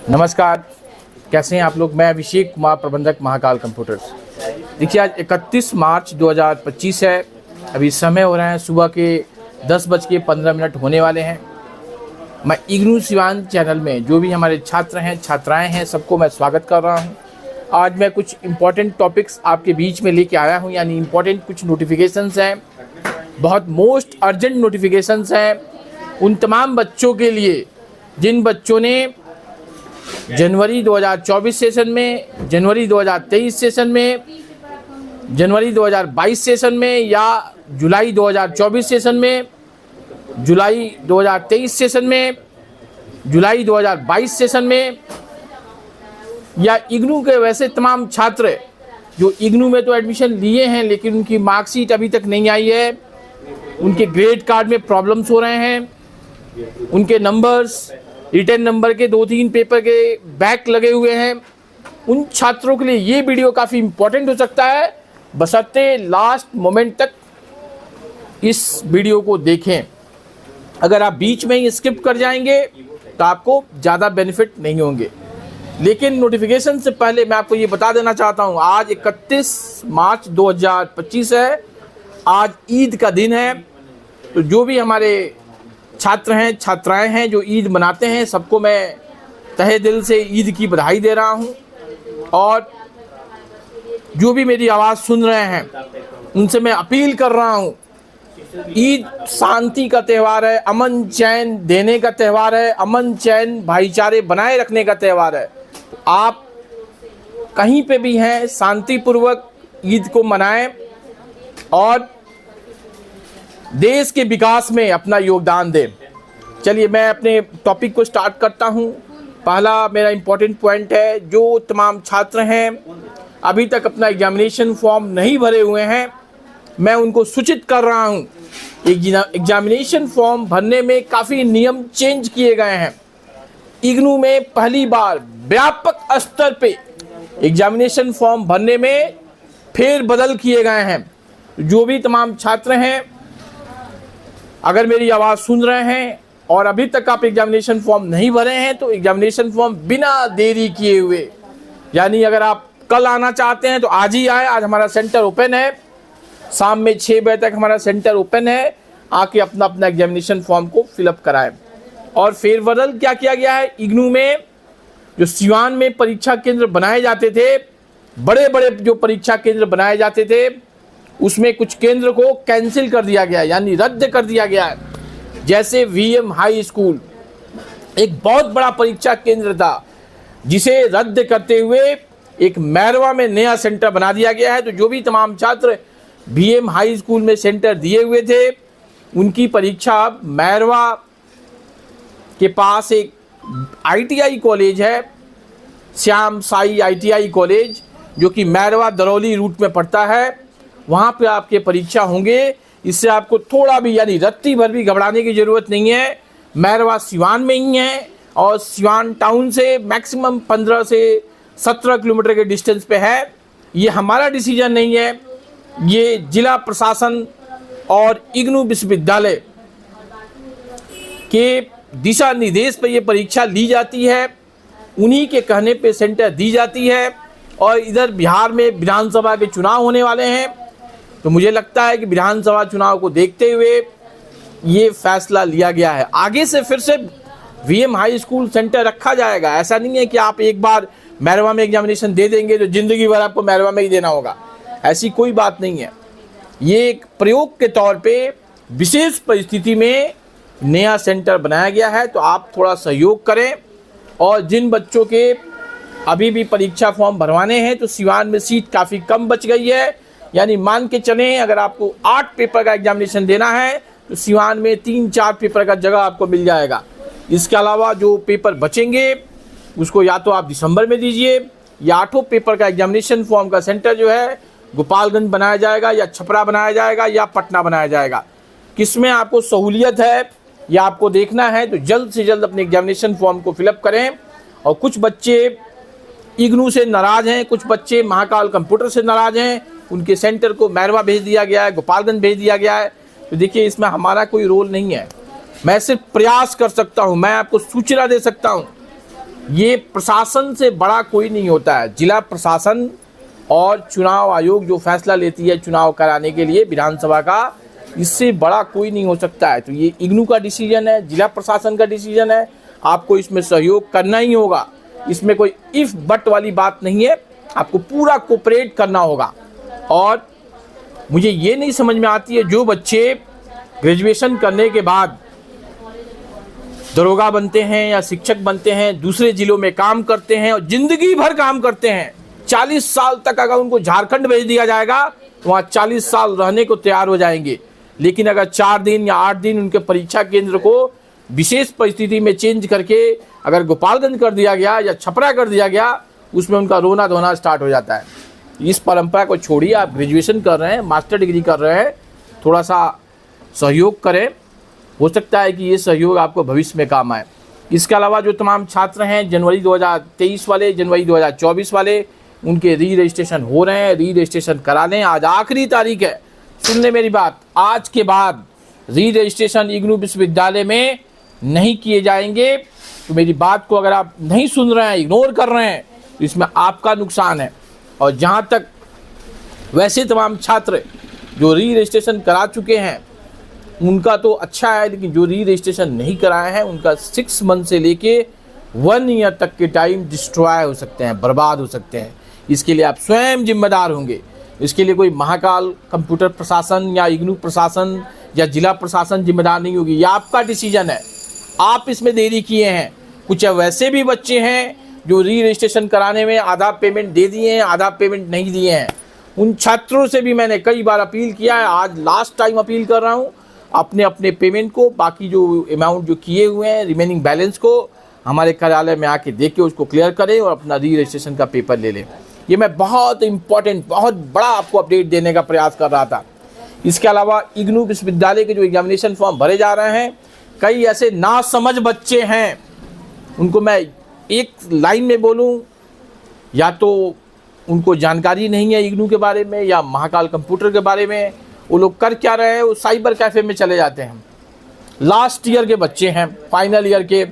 नमस्कार, कैसे हैं आप लोग। मैं अभिषेक कुमार, प्रबंधक महाकाल कंप्यूटर्स। देखिए, आज 31 मार्च 2025 है। अभी समय हो रहे हैं सुबह के 10:15 होने वाले हैं। मैं इग्नू सिवान चैनल में जो भी हमारे छात्र हैं, छात्राएं हैं, सबको मैं स्वागत कर रहा हूं। आज मैं कुछ इम्पॉर्टेंट टॉपिक्स आपके बीच में लेके आया हूं, यानी इम्पॉर्टेंट कुछ नोटिफिकेशंस हैं, बहुत मोस्ट अर्जेंट नोटिफिकेशंस हैं उन तमाम बच्चों के लिए जिन बच्चों ने जनवरी 2024 सेशन में, जनवरी 2023 सेशन में, जनवरी 2022 सेशन में या जुलाई 2024 सेशन में, जुलाई 2023 सेशन में, जुलाई 2022 सेशन में, या इग्नू के वैसे तमाम छात्र जो इग्नू में तो एडमिशन लिए हैं लेकिन उनकी मार्कशीट अभी तक नहीं आई है, उनके ग्रेड कार्ड में प्रॉब्लम्स हो रहे हैं, उनके नंबर्स, रिटर्न नंबर के 2-3 पेपर के बैक लगे हुए हैं, उन छात्रों के लिए ये वीडियो काफ़ी इम्पोर्टेंट हो सकता है। बशर्ते लास्ट मोमेंट तक इस वीडियो को देखें। अगर आप बीच में ही स्किप कर जाएंगे तो आपको ज़्यादा बेनिफिट नहीं होंगे। लेकिन नोटिफिकेशन से पहले मैं आपको ये बता देना चाहता हूँ, आज 31 मार्च 2025 है। आज ईद का दिन है। तो जो भी हमारे छात्र हैं, छात्राएं हैं जो ईद मनाते हैं, सबको मैं तहे दिल से ईद की बधाई दे रहा हूं। और जो भी मेरी आवाज़ सुन रहे हैं उनसे मैं अपील कर रहा हूं, ईद शांति का त्यौहार है, अमन चैन देने का त्यौहार है, अमन चैन भाईचारे बनाए रखने का त्यौहार है। तो आप कहीं पे भी हैं, शांतिपूर्वक ईद को मनाएं और देश के विकास में अपना योगदान दें। चलिए मैं अपने टॉपिक को स्टार्ट करता हूं। पहला मेरा इम्पोर्टेंट पॉइंट है, जो तमाम छात्र हैं अभी तक अपना एग्जामिनेशन फॉर्म नहीं भरे हुए हैं, मैं उनको सूचित कर रहा हूं। एग्जामिनेशन फॉर्म भरने में काफ़ी नियम चेंज किए गए हैं। इग्नू में पहली बार व्यापक स्तर पे एग्जामिनेशन फॉर्म भरने में फेरबदल किए गए हैं। जो भी तमाम छात्र हैं, अगर मेरी आवाज़ सुन रहे हैं और अभी तक आप एग्जामिनेशन फॉर्म नहीं भरे हैं तो एग्जामिनेशन फॉर्म बिना देरी किए हुए, यानी अगर आप कल आना चाहते हैं तो आज ही आए। आज हमारा सेंटर ओपन है, शाम में 6 बजे तक हमारा सेंटर ओपन है। आके अपना अपना एग्जामिनेशन फॉर्म को फिलअप कराएं। और फेरबदल क्या किया गया है, इग्नू में जो सिवान में परीक्षा केंद्र बनाए जाते थे, बड़े बड़े जो परीक्षा केंद्र बनाए जाते थे, उसमें कुछ केंद्र को कैंसिल कर दिया गया है, यानी रद्द कर दिया गया है। जैसे वीएम हाई स्कूल एक बहुत बड़ा परीक्षा केंद्र था, जिसे रद्द करते हुए एक मैरवा में नया सेंटर बना दिया गया है। तो जो भी तमाम छात्र वीएम हाई स्कूल में सेंटर दिए हुए थे, उनकी परीक्षा मैरवा के पास एक आईटीआई कॉलेज है, श्याम साई आईटीआई कॉलेज, जो कि मैरवा दरौली रूट में पड़ता है, वहाँ पे आपके परीक्षा होंगे। इससे आपको थोड़ा भी, यानी रत्ती भर भी घबराने की ज़रूरत नहीं है। मैरवा सिवान में ही है और सिवान टाउन से मैक्सिमम 15 से 17 किलोमीटर के डिस्टेंस पे है। ये हमारा डिसीजन नहीं है, ये जिला प्रशासन और इग्नू विश्वविद्यालय के दिशा निर्देश पर ये परीक्षा ली जाती है, उन्हीं के कहने पे सेंटर दी जाती है। और इधर बिहार में विधानसभा के चुनाव होने वाले हैं, तो मुझे लगता है कि विधानसभा चुनाव को देखते हुए ये फैसला लिया गया है। आगे से फिर से वीएम हाई स्कूल सेंटर रखा जाएगा। ऐसा नहीं है कि आप एक बार मैरवा में एग्जामिनेशन दे देंगे तो ज़िंदगी भर आपको मैरवा में ही देना होगा, ऐसी कोई बात नहीं है। ये एक प्रयोग के तौर पे विशेष परिस्थिति में नया सेंटर बनाया गया है, तो आप थोड़ा सहयोग करें। और जिन बच्चों के अभी भी परीक्षा फॉर्म भरवाने हैं, तो सिवान में सीट काफ़ी कम बच गई है, यानी मान के चलें अगर आपको 8 पेपर का एग्जामिनेशन देना है तो सिवान में 3-4 पेपर का जगह आपको मिल जाएगा। इसके अलावा जो पेपर बचेंगे उसको या तो आप दिसंबर में दीजिए, या 8 पेपर का एग्जामिनेशन फॉर्म का सेंटर जो है गोपालगंज बनाया जाएगा, या छपरा बनाया जाएगा, या पटना बनाया जाएगा। किसमें आपको सहूलियत है या आपको देखना है, तो जल्द से जल्द अपने एग्जामिनेशन फॉर्म को फिलअप करें। और कुछ बच्चे इग्नू से नाराज़ हैं, कुछ बच्चे महाकाल कंप्यूटर से नाराज़ हैं, उनके सेंटर को मैरवा भेज दिया गया है, गोपालगंज भेज दिया गया है। तो देखिए, इसमें हमारा कोई रोल नहीं है। मैं सिर्फ प्रयास कर सकता हूं, मैं आपको सूचना दे सकता हूं ये प्रशासन से बड़ा कोई नहीं होता है। जिला प्रशासन और चुनाव आयोग जो फैसला लेती है चुनाव कराने के लिए विधानसभा का, इससे बड़ा कोई नहीं हो सकता है। तो ये इग्नू का डिसीजन है, जिला प्रशासन का डिसीजन है, आपको इसमें सहयोग करना ही होगा। इसमें कोई इफ बट वाली बात नहीं है, आपको पूरा कोऑपरेट करना होगा। और मुझे ये नहीं समझ में आती है जो बच्चे ग्रेजुएशन करने के बाद दरोगा बनते हैं या शिक्षक बनते हैं, दूसरे जिलों में काम करते हैं और जिंदगी भर काम करते हैं, 40 साल तक अगर उनको झारखंड भेज दिया जाएगा तो वहाँ 40 साल रहने को तैयार हो जाएंगे। लेकिन अगर 4 दिन या 8 दिन उनके परीक्षा केंद्र को विशेष परिस्थिति में चेंज करके अगर गोपालगंज कर दिया गया या छपरा कर दिया गया, उसमें उनका रोना धोना स्टार्ट हो जाता है। इस परंपरा को छोड़िए। आप ग्रेजुएशन कर रहे हैं, मास्टर डिग्री कर रहे हैं, थोड़ा सा सहयोग करें, हो सकता है कि ये सहयोग आपको भविष्य में काम आए। इसके अलावा जो तमाम छात्र हैं जनवरी 2023 वाले, जनवरी 2024 वाले, उनके री रजिस्ट्रेशन हो रहे हैं, री रजिस्ट्रेशन करा लें। आज आखिरी तारीख है, सुन ले मेरी बात, आज के बाद री रजिस्ट्रेशन इग्नू विश्वविद्यालय में नहीं किए जाएंगे। तो मेरी बात को अगर आप नहीं सुन रहे हैं, इग्नोर कर रहे हैं, तो इसमें आपका नुकसान है। और जहाँ तक वैसे तमाम छात्र जो री रजिस्ट्रेशन करा चुके हैं उनका तो अच्छा है, लेकिन जो री रजिस्ट्रेशन नहीं कराए हैं उनका 6 मंथ से लेके 1 ईयर तक के टाइम डिस्ट्रॉय हो सकते हैं, बर्बाद हो सकते हैं। इसके लिए आप स्वयं जिम्मेदार होंगे। इसके लिए कोई महाकाल कंप्यूटर प्रशासन या इग्नू प्रशासन या जिला प्रशासन जिम्मेदार नहीं होगी। ये आपका डिसीजन है, आप इसमें देरी किए हैं। कुछ वैसे भी बच्चे हैं जो री रजिस्ट्रेशन कराने में आधा पेमेंट दे दिए हैं, आधा पेमेंट नहीं दिए हैं। उन छात्रों से भी मैंने कई बार अपील किया है, आज लास्ट टाइम अपील कर रहा हूँ, अपने अपने पेमेंट को, बाकी जो अमाउंट जो किए हुए हैं रिमेनिंग बैलेंस को हमारे कार्यालय में आके देख के उसको क्लियर करें और अपना री रजिस्ट्रेशन का पेपर ले लें। ये मैं बहुत इम्पोर्टेंट, बहुत बड़ा आपको अपडेट देने का प्रयास कर रहा था। इसके अलावा इग्नू विश्वविद्यालय के जो एग्जामिनेशन फॉर्म भरे जा रहे हैं, कई ऐसे नासमझ बच्चे हैं, उनको मैं एक लाइन में बोलूं, या तो उनको जानकारी नहीं है इग्नू के बारे में या महाकाल कंप्यूटर के बारे में। वो लोग कर क्या रहे हैं, वो साइबर कैफ़े में चले जाते हैं। लास्ट ईयर के बच्चे हैं, फाइनल ईयर के,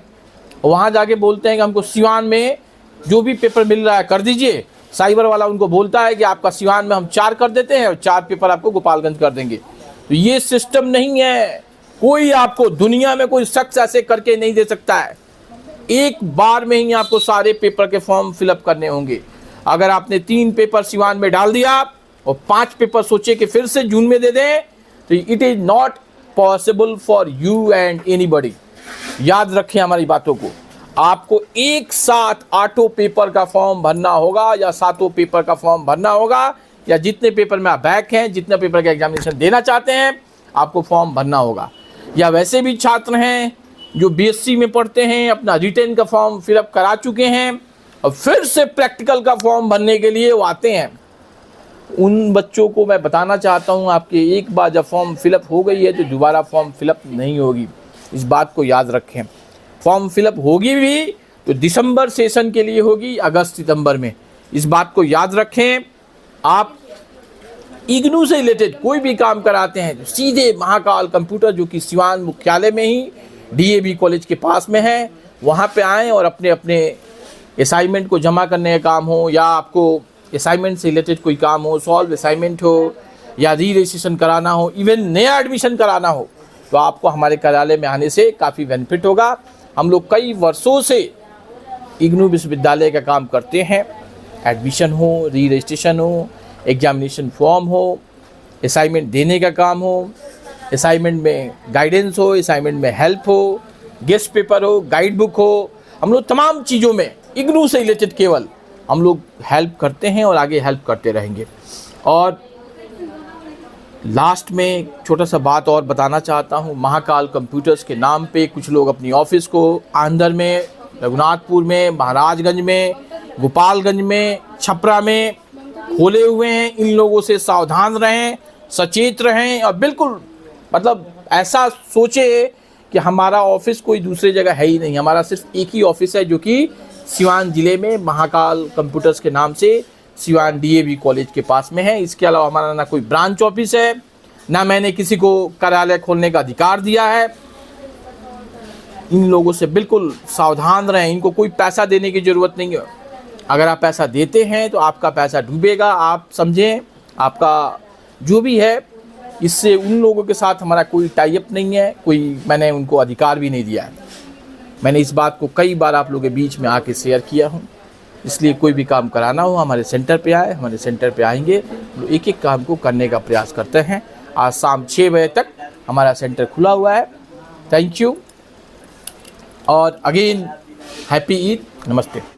वहाँ जाके बोलते हैं कि हमको सिवान में जो भी पेपर मिल रहा है कर दीजिए। साइबर वाला उनको बोलता है कि आपका सिवान में हम 4 कर देते हैं और 4 पेपर आपको गोपालगंज कर देंगे। तो ये सिस्टम नहीं है। कोई आपको दुनिया में कोई शख्स ऐसे करके नहीं दे सकता है। एक बार में ही आपको सारे पेपर के फॉर्म फिलअप करने होंगे। अगर आपने 3 पेपर सिवान में डाल दिया और 5 पेपर सोचे कि फिर से जून में दे दें, तो it is not possible for you and anybody. याद रखें हमारी बातों को। आपको एक साथ 8 पेपर का फॉर्म भरना होगा या 7 पेपर का फॉर्म भरना होगा, या जितने पेपर में आप बैक हैं, जितने पेपर का एग्जामिनेशन देना चाहते हैं, आपको फॉर्म भरना होगा। या वैसे भी छात्र हैं जो बीएससी में पढ़ते हैं, अपना रिटेन का फॉर्म फिलअप करा चुके हैं और फिर से प्रैक्टिकल का फॉर्म भरने के लिए वो आते हैं। उन बच्चों को मैं बताना चाहता हूं, आपके एक बार जब फॉर्म फिलअप हो गई है तो दोबारा फॉर्म फिलअप नहीं होगी। इस बात को याद रखें। फॉर्म फिलअप होगी भी तो दिसंबर सेशन के लिए होगी, अगस्त सितंबर में। इस बात को याद रखें। आप इग्नू से रिलेटेड कोई भी काम कराते हैं तो सीधे महाकाल कंप्यूटर, जो कि सिवान मुख्यालय में ही डीएवी कॉलेज के पास में है, वहाँ पे आएँ और अपने अपने असाइनमेंट को जमा करने का काम हो, या आपको असाइनमेंट से रिलेटेड कोई काम हो, सॉल्व असाइनमेंट हो, या री रजिस्ट्रेशन कराना हो, इवन नया एडमिशन कराना हो, तो आपको हमारे कार्यालय में आने से काफ़ी बेनिफिट होगा। हम लोग कई वर्षों से इग्नू विश्वविद्यालय का काम करते हैं। एडमिशन हो, री रजिस्ट्रेशन हो, एग्जामिनेशन फॉर्म हो, असाइनमेंट देने का काम हो, असाइनमेंट में गाइडेंस हो, असाइनमेंट में हेल्प हो, गेस्ट पेपर हो, गाइड बुक हो, हम लोग तमाम चीज़ों में इग्नू से रिलेटेड केवल हम लोग हेल्प करते हैं और आगे हेल्प करते रहेंगे। और लास्ट में छोटा सा बात और बताना चाहता हूँ। महाकाल कंप्यूटर्स के नाम पे कुछ लोग अपनी ऑफिस को आंध्र में, रघुनाथपुर में, महाराजगंज में, गोपालगंज में, छपरा में खोले हुए हैं। इन लोगों से सावधान रहें, सचेत रहें और बिल्कुल मतलब ऐसा सोचे कि हमारा ऑफिस कोई दूसरी जगह है ही नहीं। हमारा सिर्फ एक ही ऑफिस है जो कि सिवान ज़िले में महाकाल कंप्यूटर्स के नाम से सिवान डीएवी कॉलेज के पास में है। इसके अलावा हमारा ना कोई ब्रांच ऑफिस है, ना मैंने किसी को कार्यालय खोलने का अधिकार दिया है। इन लोगों से बिल्कुल सावधान रहें। इनको कोई पैसा देने की ज़रूरत नहीं है। अगर आप पैसा देते हैं तो आपका पैसा डूबेगा। आप समझें, आपका जो भी है, इससे उन लोगों के साथ हमारा कोई टाई अप नहीं है, मैंने उनको अधिकार भी नहीं दिया है। मैंने इस बात को कई बार आप लोगों के बीच में आके शेयर किया हूँ। इसलिए कोई भी काम कराना हो हमारे सेंटर पे आए, हमारे सेंटर पे आएंगे, एक एक काम को करने का प्रयास करते हैं। आज शाम 6 बजे तक हमारा सेंटर खुला हुआ है। थैंक यू और अगेन हैप्पी ईद, नमस्ते।